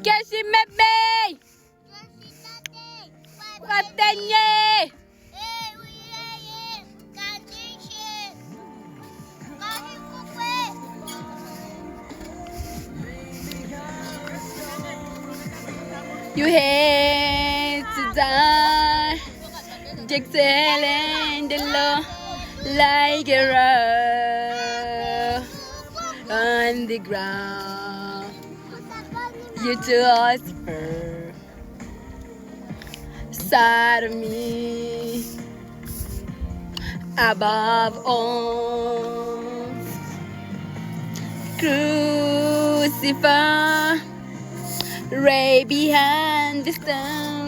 Kesimeme! Katenye! You hate to die, just in the law like a rock on the ground. You just her side of me above all. Crucify right behind the stone.